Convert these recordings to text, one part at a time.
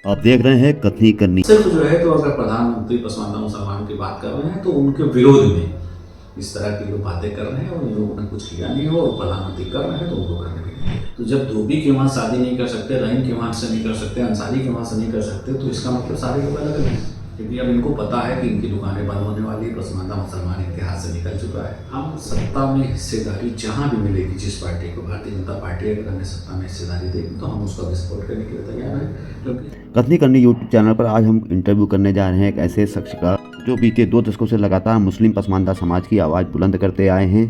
आप देख रहे हैं कथनी करनी। सिर्फ जो है तो अगर प्रधानमंत्री पसमानदा मुसलमान की बात कर रहे हैं तो उनके विरोध में इस तरह की जो बातें कर रहे हैं और इन लोगों ने कुछ किया नहीं हो और प्रधानमंत्री कर रहे हैं तो उनको करने भी नहीं। तो जब धोबी के वहाँ शादी नहीं कर सकते, रहीम के वहाँ से नहीं कर सकते, अंसारी के वहाँ से नहीं कर सकते, तो इसका मतलब सारे लोग अलग अलग हैं। क्योंकि अब इनको पता है कि इनकी दुकानें बंद होने वाली है, पसमानदा मुसलमान इतिहास से निकल चुका है। हम सत्ता में हिस्सेदारी जहाँ भी मिलेगी, जिस पार्टी को, भारतीय जनता पार्टी अगर हमें सत्ता में हिस्सेदारी देगी तो हम उसका विस्फोट करने के लिए तैयार हैं। क्योंकि कथनी करनी यूट्यूब चैनल पर आज हम इंटरव्यू करने जा रहे हैं एक ऐसे शख्स का जो बीते 2 दशकों से लगातार मुस्लिम पसमानदा समाज की आवाज़ बुलंद करते आए हैं।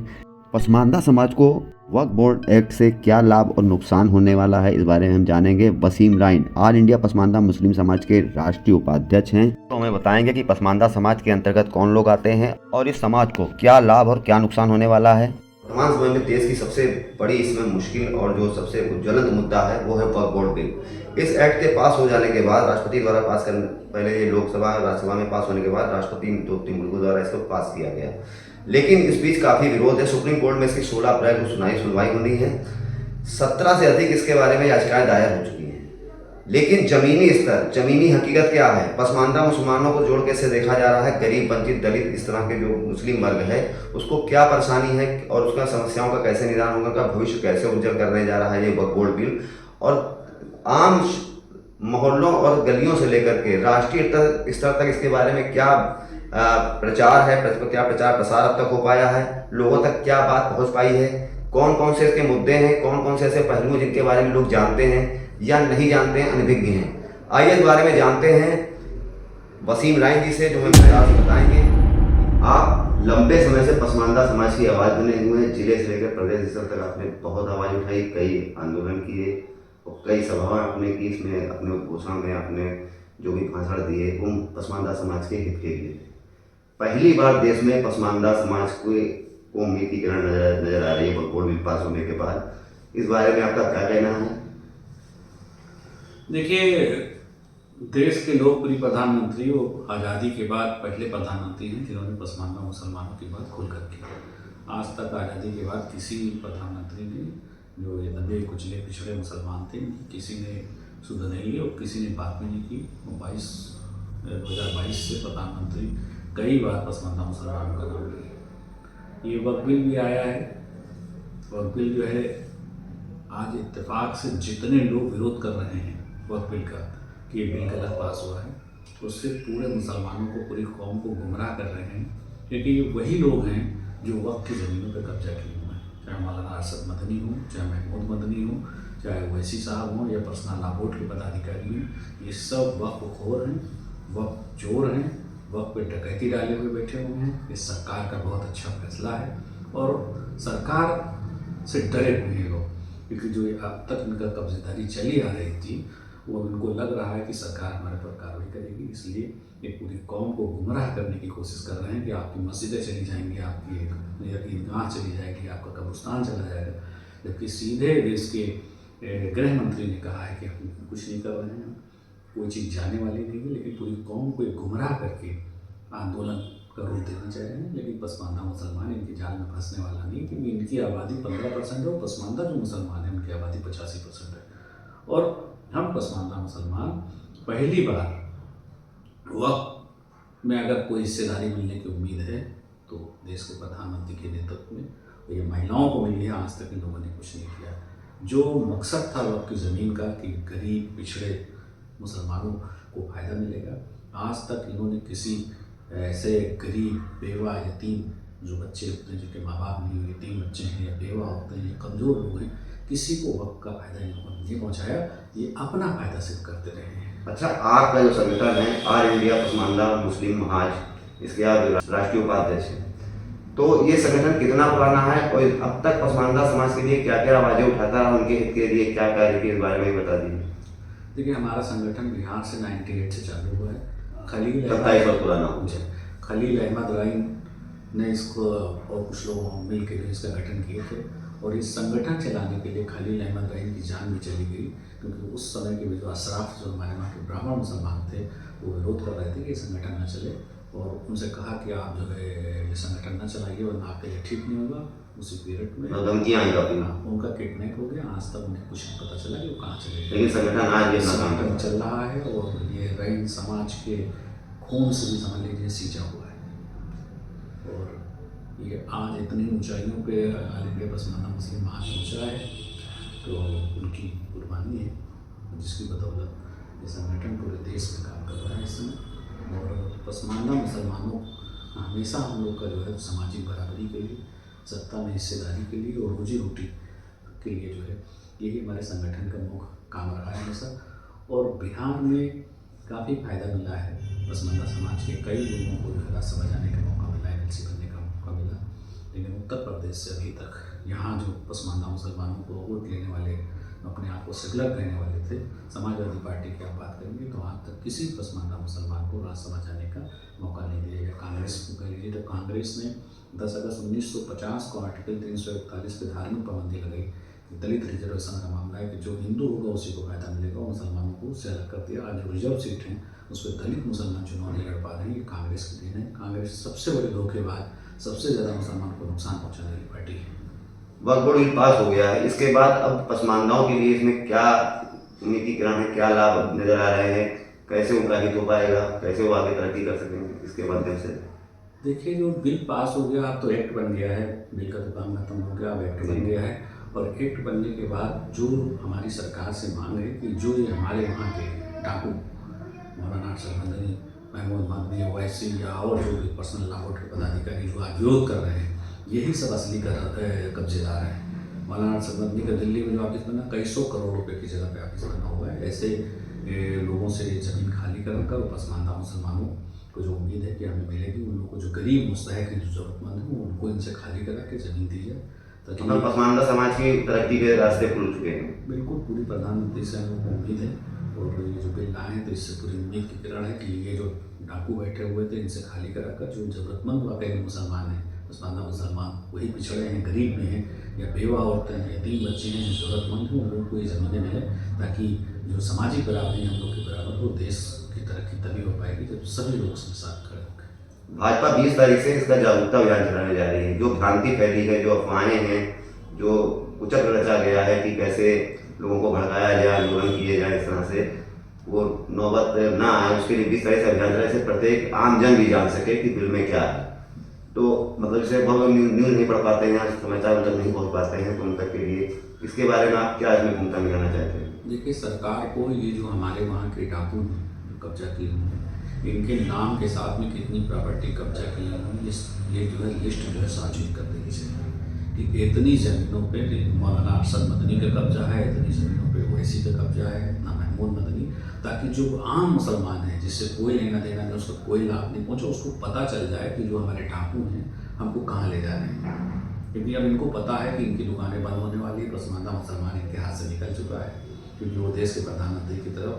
पसमानदा समाज को वक्फ बोर्ड एक्ट से क्या लाभ और नुकसान होने वाला है, इस बारे में हम जानेंगे। वसीम राइन ऑल इंडिया पसमानदा मुस्लिम समाज के राष्ट्रीय उपाध्यक्ष हैं, तो हमें बताएंगे कि पसमानदा समाज के अंतर्गत कौन लोग आते हैं और इस समाज को क्या लाभ और क्या नुकसान होने वाला है। वर्तमान समय में देश की सबसे बड़ी इसमें मुश्किल और जो सबसे ज्वलंत मुद्दा है वो है वक्फ बोर्ड बिल। इस एक्ट के पास हो जाने के बाद राष्ट्रपति द्वारा पास करने, पहले ये लोकसभा और राज्यसभा में पास होने के बाद राष्ट्रपति 2-3 मुल्कों द्वारा इसको पास किया गया, लेकिन इस बीच काफ़ी विरोध है। सुप्रीम कोर्ट में इसकी 16 अप्रैल को सुनवाई होनी है। 17 से अधिक इसके बारे में याचिकाएं दायर हो चुकी हैं, लेकिन जमीनी स्तर, जमीनी हकीकत क्या है, पसमानदा मुसलमानों को जोड़ कैसे देखा जा रहा है, गरीब, वंचित, दलित, इस तरह के जो मुस्लिम वर्ग है उसको क्या परेशानी है और उसका समस्याओं का कैसे निदान होगा, का भविष्य कैसे उज्जवल करने जा रहा है ये वक्फ बोर्ड बिल। और आम मोहल्लों और गलियों से लेकर के राष्ट्रीय स्तर तक इसके बारे में क्या प्रचार है, क्या प्रचार प्रसार अब तक हो पाया है, लोगों तक क्या बात पहुंच पाई है, कौन कौन से इसके मुद्दे हैं, कौन कौन से ऐसे पहलू हैं जिनके बारे में लोग जानते हैं या नहीं जानते हैं, अनभिज्ञ हैं। आइए इस बारे में जानते हैं वसीम राइन जी से, जो हमें प्रयास बताएंगे। आप लंबे समय से पसमानदा समाज की आवाज़ बने हुए हैं, जिले से लेकर प्रदेश स्तर तक आपने बहुत आवाज़ उठाई, कई आंदोलन किए और कई सभाएं आपने की, इसमें अपने उद्घोषणा में आपने जो भी भाषण दिए वो पसमानदा समाज के हित के लिए। पहली बार देश में पसमानदा समाज को उम्मीदीकरण नजर आ रही है वक्फ बोर्ड बिल पास होने के बाद। इस बारे में आपका क्या कहना है? देखिए, देश के लोकप्रिय प्रधानमंत्री वो आज़ादी के बाद पहले प्रधानमंत्री हैं जिन्होंने पसमानदा मुसलमानों की बात खुल कर की। आज तक आज़ादी के बाद किसी प्रधानमंत्री ने, जो ये दबे कुचले पिछड़े मुसलमान थे, किसी ने सुध नहीं ली और किसी ने बात भी नहीं की। 2022 से प्रधानमंत्री कई बार पसमानदा मुसलमानों का नाम लिया। ये वक्फ बिल भी आया है। वक्फ बिल जो है, आज इत्तेफाक से जितने लोग विरोध कर रहे हैं वक्फ बिल का कि ये बिल गलत पास हुआ है, उससे पूरे मुसलमानों को, पूरी कौम को गुमराह कर रहे हैं। क्योंकि ये वही लोग हैं जो वक्फ की ज़मीनों पर कब्जा किए हुए हैं, चाहे मौलाना अरशद मदनी हो, चाहे महमूद मदनी हो, चाहे ओवैसी साहब हों या पर्सनल लॉ बोर्ड के पदाधिकारी हों। ये सब वक्फ खोर हैं, वक्फ चोर हैं, वक्फ पे डकैती डाले हुए बैठे हुए हैं। इस सरकार का बहुत अच्छा फैसला है और सरकार से डरे हुए हैं लोग, क्योंकि जो अब तक इनका कब्जेदारी चली आ रही थी वो इनको लग रहा है कि सरकार हमारे पर कार्रवाई करेगी, इसलिए ये पूरी कौम को गुमराह करने की कोशिश कर रहे हैं कि आपकी मस्जिदें चली जाएंगी, आपकी ईदगाह चली जाएगी, आपका कब्रिस्तान चला जाएगा। जबकि सीधे देश के गृह मंत्री ने कहा है कि हम कुछ नहीं कर रहे हैं, कोई चीज़ जाने वाली नहीं है, लेकिन पूरी कौम को गुमराह करके आंदोलन का रूप देना चाह रहे हैं। लेकिन पसमानदा मुसलमान इनकी जाल में फंसने वाला नहीं, क्योंकि इनकी आबादी 15% है और पसमानदा जो मुसलमान है उनकी आबादी 85% है। और हम पसमानदा मुसलमान पहली बार वक्त में अगर कोई हिस्सेदारी मिलने की उम्मीद है तो देश के प्रधानमंत्री के नेतृत्व में, और ये महिलाओं को मिली है। आज तक इन लोगों ने कुछ नहीं किया। जो मकसद था वक्त की ज़मीन का कि गरीब पिछड़े मुसलमानों को फ़ायदा मिलेगा, आज तक इन्होंने किसी ऐसे गरीब, बेवा, यतीम जो बच्चे होते हैं, जिनके माँ बाप नहीं, यतीम बच्चे हैं या बेवा होते हैं या कमज़ोर लोग हैं, किसी को वक्त का फ़ायदा इन लोगों ने नहीं पहुँचाया। ये अपना फ़ायदा सिर्फ करते रहे हैं। अच्छा, आपका जो संगठन है ऑल इंडिया पसमानदा मुस्लिम महाज, इसके आप राष्ट्रीय उपाध्यक्ष हैं, तो ये संगठन कितना पुराना है और अब तक पसमानदा समाज के लिए क्या क्या आवाज़ें उठाता है, उनके हित के लिए क्या कार्य किए, इस बारे में बता दीजिए। देखिए, हमारा संगठन बिहार से 98 से चालू हुआ है। खलील 27 साल पुराना हो। खलील अहमद राइन ने इसको और कुछ लोग मिल के इसका गठन किए थे, और इस संगठन चलाने के लिए खलील अहमद राइन की जान भी चली गई, क्योंकि उस समय के जो अशराफ, जो हमारे वहाँ के ब्राह्मण मुसलमान थे, वो विरोध कर रहे थे कि ये संगठन न चले, और उनसे कहा कि आप जो है ये संगठन न चलाइए वरना आपके लिए ठीक नहीं होगा। उसी पीरियड में। धमकियाँ आई काफी। हाँ, उनका किडनैप हो गया, आज तक उन्हें कुछ नहीं पता चला कि वो कहाँ चले गए। लेकिन संगठन आज भी अपना काम कर रहा संगठन चल रहा है और ये रैन समाज के खून से भी समझ लीजिए सींचा हुआ है, और ये आज इतनी ऊंचाइयों पे ऑल इंडिया पसमानदा मुस्लिम महाज पहुँचा है, तो उनकी कुर्बानी है, जिसकी बदौलत ये संगठन पूरे देश में काम कर रहा है इस समय। और पसमानदा मुसलमानों हमेशा हम लोग का जो है सामाजिक बराबरी के लिए, सत्ता में हिस्सेदारी के लिए और रोजी रोटी के लिए जो है यही हमारे संगठन का मुख्य काम रहा है हमेशा। और बिहार में काफ़ी फायदा मिला है, पसमानदा समाज के कई लोगों को जो है राज्यसभा जाने का मौका मिला, एमएलसी बनने का मौका मिला। लेकिन उत्तर प्रदेश से अभी तक यहाँ जो पसमानदा मुसलमानों को वोट लेने वाले, अपने आप को सेकुलर कहने वाले थे, समाजवादी पार्टी की आप बात करेंगे तो आज तक किसी पसमानदा मुसलमान को राज्यसभा जाने का मौका नहीं दिया गया। कांग्रेस को कह लीजिए तो कांग्रेस ने 10 अगस्त 1950 को आर्टिकल 341 पे धार्मिक पाबंदी लगाई। दलित रिजर्वेशन का मामला है कि जो हिंदू होगा उसी को फायदा मिलेगा, मुसलमानों को उससे अलग कर दिया। आज जो रिजर्व सीट है उस पर दलित मुसलमान चुनाव नहीं लड़ पा रहे हैं, ये कांग्रेस की देन है। कांग्रेस सबसे बड़े धोखेबाज, सबसे ज़्यादा मुसलमान को नुकसान पहुँचाने वाली पार्टी है। वक्फ बोर्ड बिल पास हो गया है, इसके बाद अब पसमानदाओं के लिए इसमें क्या नीतिकरण है, क्या लाभ नजर आ रहे हैं, कैसे उनका हित हो पाएगा, कैसे वो आगे तरक्की कर सकेंगे इसके माध्यम से? देखिए, जो बिल पास हो गया अब तो एक्ट बन गया है, बिल का तो काम खत्म हो गया, अब एक्ट बन गया है। और एक्ट बनने के बाद जो हमारी सरकार से मांग है कि जो ये हमारे वहाँ के डाकू मौलाना अरशद मदनी, महमूद मदनी, ओवैसी या और जो भी पर्सनल लॉ बोर्ड के पदाधिकारी जो आज विरोध कर रहे हैं, यही सब असली कब्जेदार हैं। मौलाना अरशद मदनी का दिल्ली में जो ऑफिस बना, कई 100 करोड़ रुपए की जगह पे ऑफिस बना हुआ है। ऐसे लोगों से ज़मीन खाली कर पसमानदा मुसलमानों को जो उम्मीद है कि हमें मिलेगी, उन लोगों को जो गरीब मुस्तहक हैं, जो ज़रूरतमंद हैं, उनको इनसे खाली करा के ज़मीन दी जाए ताकि पसमानदा समाज की तरक्की के रास्ते खुल चुके हैं। बिल्कुल पूरी प्रधानमंत्री से हम लोग को उम्मीद है, और ये जो बिल लाए हैं तो इससे पूरी उम्मीद की किरण है कि ये जो डाकू बैठे हुए थे इनसे खाली कराकर जो ज़रूरतमंद वाकई मुसलमान हैं, पसमानदा मुसलमान, वही पिछड़े हैं, गरीब में हैं, या बेवा औरतें हैं, यतीम बच्चे हैं, जो ज़रूरतमंद हैं, उन लोगों को ये ज़मीनें मिले ताकि जो सामाजिक बराबरी हम लोग के बराबर हो। देश की तरक्की तभी हो पाएगी जब सभी लोग उसके साथ खड़े होंगे। भाजपा 20 तारीख से इसका जागरूकता अभियान चलाने जा रही है। जो भ्रांति फैली है, जो अफवाहें हैं, जो कुचक रचा गया है कि कैसे लोगों को भड़काया जाए, आंदोलन किए जाए, इस तरह से वो नौबत ना आए, उसके लिए 20 तारीख से अभियान चला, प्रत्येक आम जन भी जान सके कि बिल में क्या है। तो मतलब जैसे बहुत लोग न्यूज़ नहीं पढ़ पाते हैं, समाचार तक नहीं पहुँच पाते हैं, तो उन तक के लिए इसके बारे में आप क्या इसमें भूमिका निभाना चाहते हैं? देखिए, सरकार को ये जो हमारे वहाँ के डाकू कब्जा किए हुए, इनके नाम के साथ में कितनी प्रॉपर्टी कब्जा की है, ये जो है लिस्ट जो है सार्वजनिक कर देनी चाहिए कि इतनी ज़मीनों पे मौलाना अरशद मदनी का कब्जा है, इतनी ज़मीनों पे ओवैसी का कब्जा है, ना महमूद मदनी, ताकि जो आम मुसलमान है जिससे कोई लेना देना नहीं, उसको कोई लाभ नहीं पहुँचा, उसको पता चल जाए कि जो हमारे डाकू हैं हमको कहाँ ले जा रहे हैं। क्योंकि अब इनको पता है कि इनकी दुकानें बंद होने वाली है, पसमानदा मुसलमान इनके हाथ से निकल चुका है, क्योंकि वो देश के प्रधानमंत्री की तरफ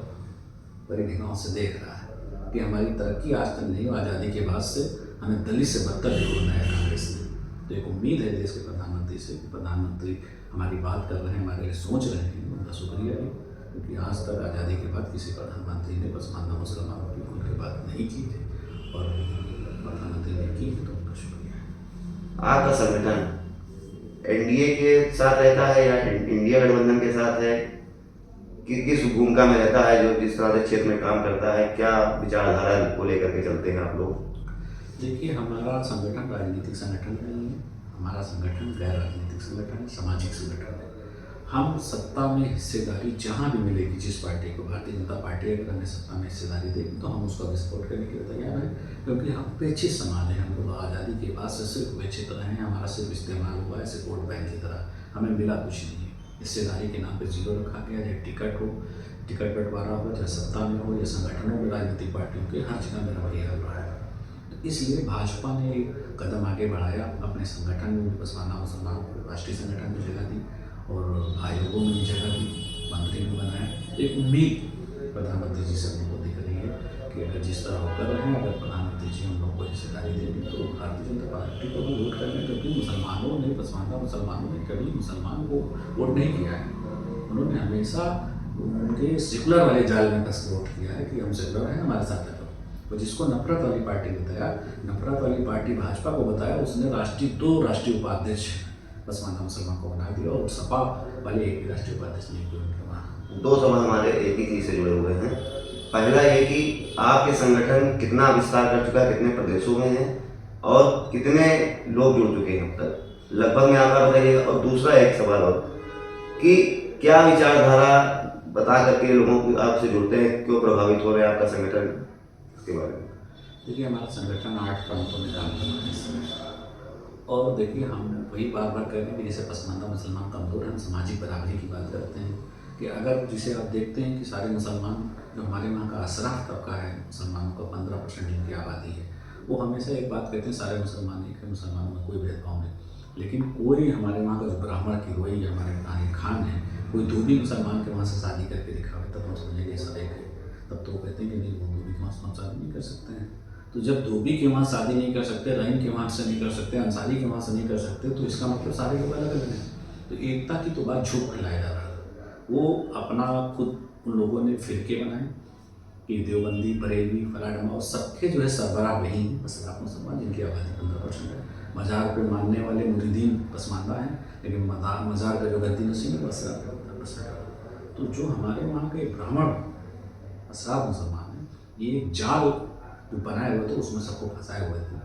बड़ी निगाहों से देख रहा है कि हमारी तरक्की आज तक नहीं, आज़ादी के बाद से हमें दलित से बदतर जो होना है कांग्रेस ने। तो एक उम्मीद है देश के प्रधानमंत्री से कि प्रधानमंत्री हमारी बात कर रहे हैं, हमारे लिए सोच रहे हैं, उनका शुक्रिया है, क्योंकि आज तक आज़ादी के बाद किसी प्रधानमंत्री ने पसमानदा मुसलमानों की खुल के बात नहीं की थी, और प्रधानमंत्री ने की थी, तो उनका शुक्रिया है। आपका संगठन एनडीए के साथ रहता है या इंडिया गठबंधन के साथ है, कि किस भूमिका में रहता है, जो जिस तरह से क्षेत्र में काम करता है, क्या विचारधारा को लेकर के चलते हैं आप लोग? देखिए, हमारा संगठन राजनीतिक संगठन नहीं है, हमारा संगठन गैर राजनीतिक संगठन है, सामाजिक संगठन है। हम सत्ता में हिस्सेदारी जहाँ भी मिलेगी, जिस पार्टी को, भारतीय जनता पार्टी अगर हमें सत्ता में हिस्सेदारी देगी तो हम उसका सपोर्ट करने के लिए तैयार हैं, क्योंकि हम उपेक्षित समाज हैं। हम लोग आज़ादी के बाद से सिर्फ उपेक्षित रहे हैं, हमारा सिर्फ इस्तेमाल हुआ है ऐसे वोट बैंक की तरह, हमें मिला कुछ नहीं है। हिस्सेदारी के नाम पर जीरो रखा गया, चाहे टिकट हो, टिकट बंटवारा हो, चाहे सत्ता में हो या संगठनों में, राजनीतिक पार्टियों के, हर जगह मेरा वही हाल रहा है। तो इसलिए भाजपा ने एक कदम आगे बढ़ाया, अपने संगठन में पसमानदा मुसलमानों को राष्ट्रीय संगठन में जगह दी और आयोगों में भी जगह दी, मंत्री भी बनाया। एक उम्मीद प्रधानमंत्री जी से हम लोग को दिख रही है कि अगर जिस तरह वो कर रहे हैं, अगर प्रधानमंत्री जी हम लोग को हिस्सेदारी देंगे तो भारतीय जनता पार्टी को भी वोट करने, क्योंकि मुसलमानों ने, पसमानदा मुसलमानों ने कभी मुसलमान को वोट नहीं किया है। उन्होंने हमेशा उनके सेकुलर वाले जाल में फंस वोट किया है कि हम सेकुलर हैं, हमारे साथ है। तो जिसको नफरत वाली पार्टी बताया, नफरत वाली पार्टी भाजपा को बताया, उसने 2 राष्ट्रीय उपाध्यक्ष पसमानदा मुसलमान को बना दिया और सपा वाले एक भी राष्ट्रीय उपाध्यक्ष नहीं हुए उनके वहाँ। दो सवाल हमारे एक ही चीज़ से जुड़े हुए हैं। पहला ये कि आपके संगठन कितना विस्तार कर चुका है, कितने प्रदेशों में है और कितने लोग जुड़ चुके हैं अब तक, लगभग में आंकड़ा बताइएगा। और दूसरा एक सवाल और कि क्या विचारधारा बता करके लोगों को आपसे जुड़ते हैं, क्यों प्रभावित हो रहे हैं आपका संगठन, इसके बारे में। देखिए हमारा संगठन 8 प्रांतों में काम कर रहा है इस समय। और देखिए हम वही बार बार कह रहे हैं कि जैसे पसमानदा मुसलमान कमज़ोर है, हम सामाजिक बराबरी की बात करते हैं कि अगर जिसे आप देखते हैं कि सारे मुसलमान जो हमारे वहाँ का अशराफ तबका है, मुसलमानों का 15% जिनकी आबादी है, वो हमेशा एक बात कहते हैं सारे मुसलमान एक है, मुसलमानों में कोई भेदभाव नहीं। लेकिन कोई हमारे वहाँ का जो ब्राह्मण की रोई हमारे यहाँ खान है, कोई धोबी मुसलमान के वहाँ से शादी करके दिखावे तब हम समझेंगे सब एक है। तब तो वो कहते हैं कि नहीं, वो धोबी के वहाँ से हम शादी नहीं कर सकते हैं। तो जब धोबी के वहाँ शादी नहीं कर सकते, रहीम के वहाँ से नहीं कर सकते, अंसारी के वहाँ से नहीं कर सकते, तो इसका मतलब सारे लोग अलग अलग हैं। तो एकता की तो बात झूठ फैलाया जा रहा है। वो अपना खुद उन लोगों ने फिरके बनाए कि देवबंदी, बरेलवी, फलाडमा और सबके जो है सरबराह वही हैं अशराफ मुसलमान जिनकी आबादी 15% है। मज़ार को मानने वाले मुरीदीन पसमानदा हैं, लेकिन मज़ार का जो गद्दी नशीन है वो अशराफ 15% है। तो जो हमारे वहाँ के ब्राह्मण अशराफ मुसलमान हैं, ये एक जाल जो बनाए हुए थे उसमें सबको फंसाए हुए थे।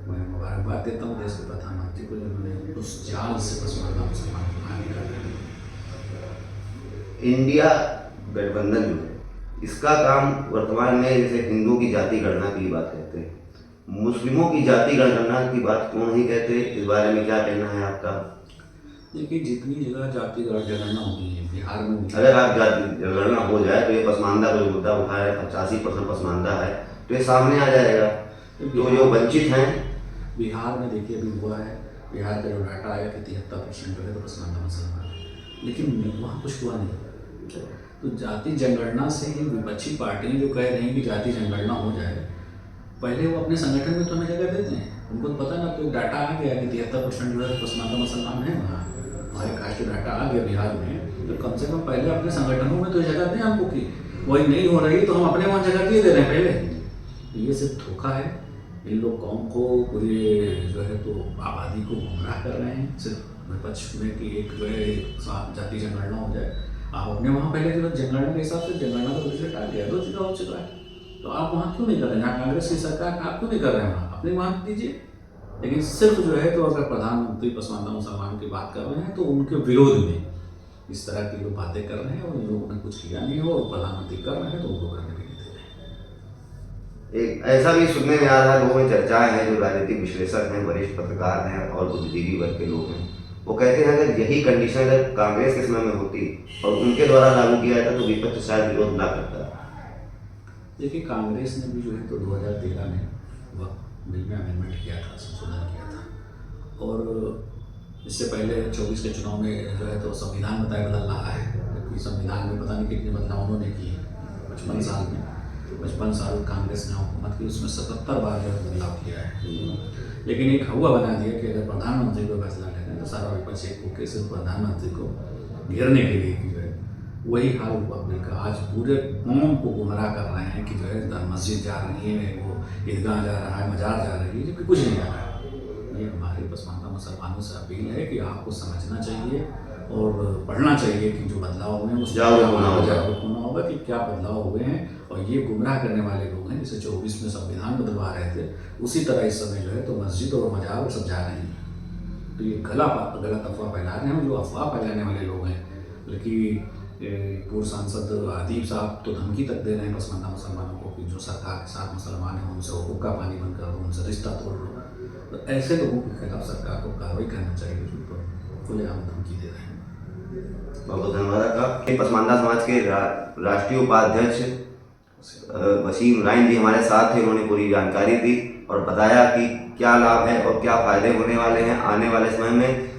मैं मुबारकबाद देता हूँ देश के प्रधानमंत्री को जिन्होंने उस जाल से पसमानदा मुसलमान को बाहर निकाला। इंडिया गठबंधन जो है, इसका काम वर्तमान में जैसे हिंदुओं की जाति गणना की बात कहते हैं, मुस्लिमों की जाति गणना की बात क्यों नहीं कहते, इस बारे में क्या कहना है आपका। देखिए जितनी जगह जाति जनगणना हुई है बिहार में, अगर आप जाति जनगणना हो जाए तो ये पसमानदा का जो मुद्दा उठा है 85% पसमानदा है, तो ये सामने आ जाएगा। तो जो वंचित हैं बिहार में देखिए अभी हुआ है, बिहार का जो डाटा आया कि 73% जो है तो पसमानदा मुसलमान है, लेकिन वहाँ कुछ हुआ नहीं। तो जाति जनगणना से ये विपक्षी पार्टियाँ जो कह रही हैं कि जाति जनगणना हो जाए, पहले वो अपने संगठन में तो हमें जगह देते हैं। उनको तो पता ना, तो डाटा आ गया कि 73% जो है पसमानदा मुसलमान है, वहाँ हमारे कास्ट डाटा आ गया बिहार में, तो कम से कम पहले अपने संगठनों में तो जगह दें हमको कि वही नहीं हो रही तो हम अपने वहाँ जगह दे रहे हैं पहले। ये सिर्फ धोखा है। इन लोग कौम को पूरे जो है तो आबादी को गुमराह कर रहे हैं सिर्फ विपक्ष में कि एक जो है जाति जनगणना हो जाए। आप अपने वहाँ पहले जो जनगणना के हिसाब से जनगणना का रिजल्ट आ गया, 2 जगह हो चुका है, तो आप वहाँ क्यों नहीं कर रहे हैं? जहाँ कांग्रेस की सरकार आप क्यों नहीं कर रहे हैं वहाँ, अपने वहाँ दीजिए। लेकिन सिर्फ जो है तो अगर प्रधानमंत्री पसमानदा मुसलमान की बात कर रहे हैं तो उनके विरोध में इस तरह की लोग बातें कर रहे हैं और इन लोगों ने कुछ किया नहीं हो और प्रधानमंत्री कर रहे हैं तो उनको करने भी नहीं दे रहे हैं। एक ऐसा भी सुनने में आ रहा है, लोगों में चर्चाएं हैं, जो राजनीतिक विश्लेषक हैं, वरिष्ठ पत्रकार हैं और बुद्धिजीवी वर्ग के लोग हैं, वो कहते हैं अगर यही कंडीशन अगर कांग्रेस के समय में होती और उनके द्वारा लागू किया जाता तो विपक्ष शायद विरोध ना करता। देखिए कांग्रेस ने भी जो है तो 2013 में वक्त बिल में अमेंडमेंट किया था, संशोधन किया था, और इससे पहले 24 के चुनाव में जो है तो संविधान बताया बदल रहा है, क्योंकि संविधान में पता नहीं कितने बदलाव उन्होंने किए 55 साल में। 55 साल कांग्रेस ने हुकूमत की, उसमें 77 बार जो है बदलाव किया है। लेकिन एक हवा बना दिया कि अगर प्रधानमंत्री को फैसला ले रहे हैं तो सारा विपक्ष एक होकर सिर्फ प्रधानमंत्री को घेरने के लिए की है। वही हाल हुआ बिल का। आज पूरे कौम को गुमराह कर रहे हैं कि जो है मस्जिद जा रही है, वो ईदगाह जा रहा है, मजार जा रही है, जबकि कुछ नहीं जा रहा है। ये हमारे पसमानदा मुसलमानों से अपील है कि आपको समझना चाहिए और पढ़ना चाहिए कि जो बदलाव हुए हैं उसमें जागरूक होना होगा कि क्या बदलाव हुए हैं। और ये गुमराह करने वाले लोग हैं, जैसे 24 में संविधान बदलवा रहे थे, उसी तरह इस समय जो है तो मस्जिद और मजार सब जा रहे हैं। तो ये गलत अफवाह फैला रहे हैं। जो अफवाह फैलाने वाले लोग हैं, बल्कि पूर्व सांसद आदिब साहब तो धमकी तक दे रहे हैं पसमानदा मुसलमानों को कि जो सरकार के साथ मुसलमान हैं उनसे हुक्का पानी बंद कर दो, उनसे रिश्ता तोड़ दो। तो ऐसे लोगों के खिलाफ सरकार को कार्रवाई करना चाहिए जो खुलेआम धमकी दे रहे हैं। बहुत धन्यवाद आपका। पसमानदा समाज के राष्ट्रीय उपाध्यक्ष वसीम राइन जी हमारे साथ थे। उन्होंने पूरी जानकारी दी और बताया कि क्या लाभ है और क्या फायदे होने वाले हैं आने वाले समय में।